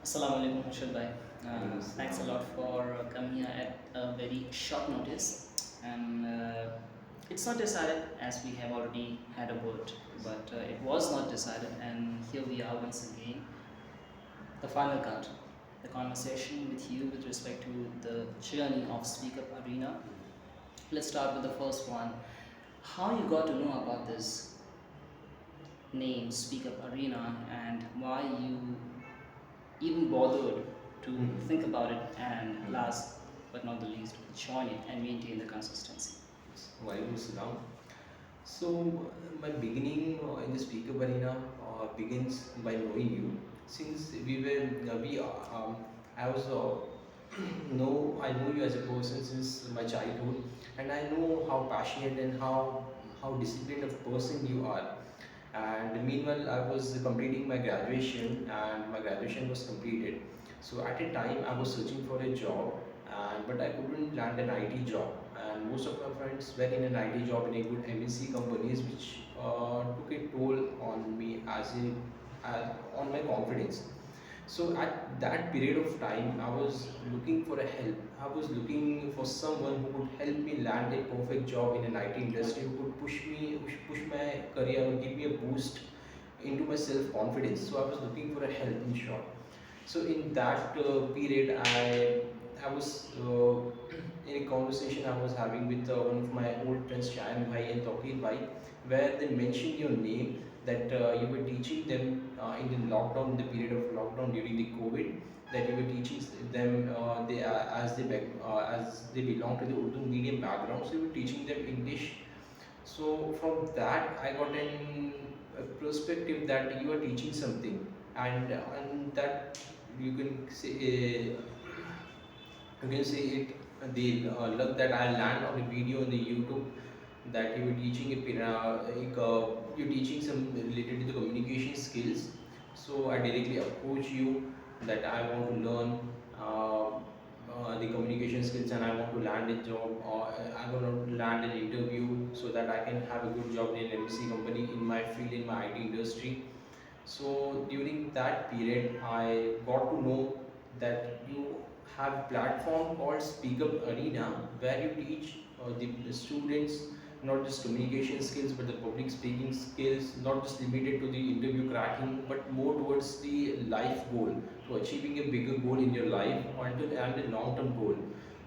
Assalamu alaikum, Arshad Bhai. Alaikum Thanks a salam. lot for coming here at a very short notice. And it's not decided as we have already had a vote, but it was not decided, and here we are once again. The final cut, the conversation with you with respect to the journey of Speakup Arena. Let's start with the first one. How you got to know about this name, Speakup Arena, and why you even bothered to think about it, and last but not the least, join it and maintain the consistency. Walaikum salam. So, my beginning in the speaker arena begins by knowing you. Since I was I know you as a person since my childhood, and I know how passionate and how disciplined of person you are. And meanwhile, I was completing my graduation, and my graduation was completed. So at a time, I was searching for a job, but I couldn't land an IT job. And most of my friends were in an IT job in a good MNC companies, which took a toll on me on my confidence. So at that period of time, I was looking for a help. I was looking for someone who could help me land a perfect job in an IT industry, who could push my career, or give me a boost into my self confidence. So I was looking for a help in short. So in that period, I was in a conversation I was having with one of my old friends, Shayan Bhai and Tawqir Bhai, where they mentioned your name, that you were teaching them in the lockdown, in the period of lockdown during the COVID, that you were teaching them as they belong to the Urdu medium background, so you were teaching them English. So from that, I got a perspective that you are teaching something, and that you can say it the luck that I land on a video on the YouTube, that you were teaching you're teaching some related to the communication skills. So I directly approach you that I want to learn the communication skills, and I want to land a job, or I want to land an interview so that I can have a good job in an MNC company in my field, in my IT industry. So during that period, I got to know that you have a platform called Speakup Arena, where you teach the students not just communication skills but the public speaking skills, not just limited to the interview cracking, but more towards the life goal, to achieving a bigger goal in your life, and a long-term goal.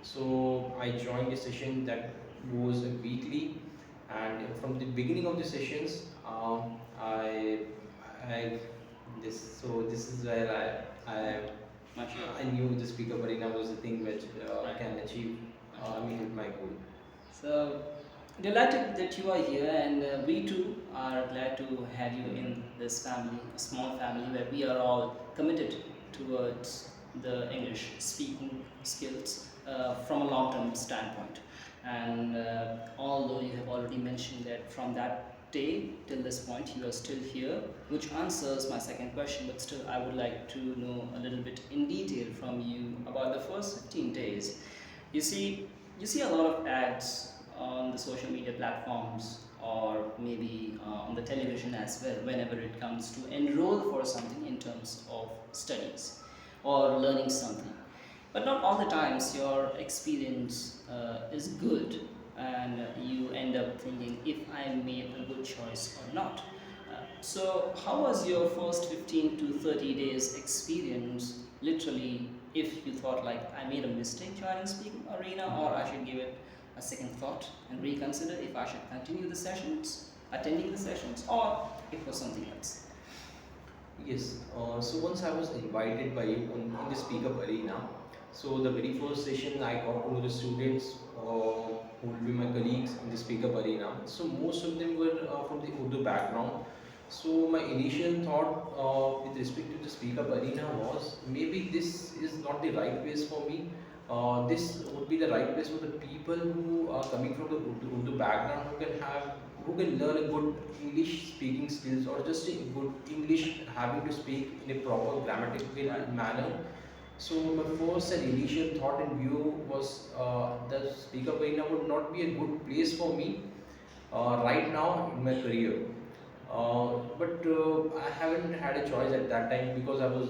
So I joined a session that was weekly, and from the beginning of the sessions, I this is where I knew the speaker arena was the thing which can achieve me with my goal. So delighted that you are here, and we too are glad to have you in this family, a small family where we are all committed towards the English speaking skills from a long term standpoint. And although you have already mentioned that from that day till this point you are still here, which answers my second question, but still I would like to know a little bit in detail from you about the first 15 days. You see, you see a lot of ads on the social media platforms, or maybe on the television as well, whenever it comes to enroll for something in terms of studies or learning something. But not all the times your experience is good, and you end up thinking if I made a good choice or not. So, how was your first 15 to 30 days experience? Literally, if you thought like I made a mistake joining Speaking Arena, or I should give it a second thought and reconsider if I should continue the sessions, attending the sessions, or it was something else. Yes, so once I was invited by you on the Speakup Arena, so the very first session I got to know the students who will be my colleagues in the Speakup Arena. So most of them were from the Urdu background. So my initial thought with respect to the Speakup Arena was, maybe this is not the right place for me. This would be the right place for the people who are coming from the Urdu background, who can learn a good English speaking skills, or just a good English, having to speak in a proper grammatical manner. So my first and initial thought and view was that Speakup Arena would not be a good place for me right now in my career. But I haven't had a choice at that time because I was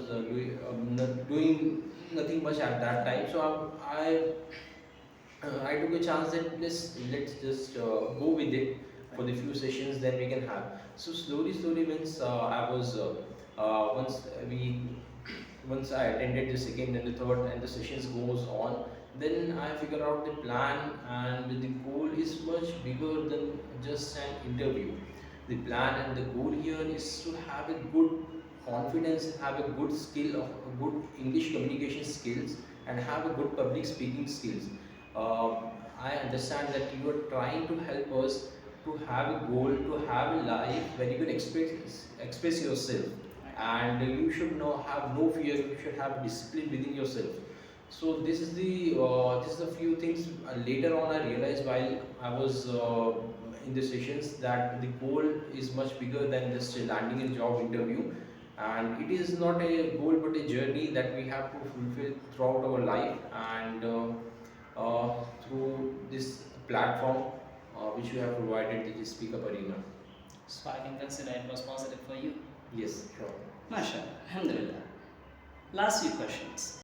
doing nothing much at that time. So I took a chance that let's just go with it for the few sessions then we can have. So slowly means I was once I attended the second and the third and the sessions goes on, then I figure out the plan and the goal is much bigger than just an interview. The plan and the goal here is to have a good confidence, have a good skill of a good English communication skills, and have a good public speaking skills. I understand that you are trying to help us to have a goal, to have a life where you can express yourself, and you should have no fear. You should have discipline within yourself. So this is the few things. Later on, I realized while I was in the sessions that the goal is much bigger than just landing a job interview, and it is not a goal but a journey that we have to fulfill throughout our life. And through this platform which you have provided, the Speakup Arena. So I can consider it was positive for you. Yes, sure. Mashallah, Alhamdulillah. Last few questions.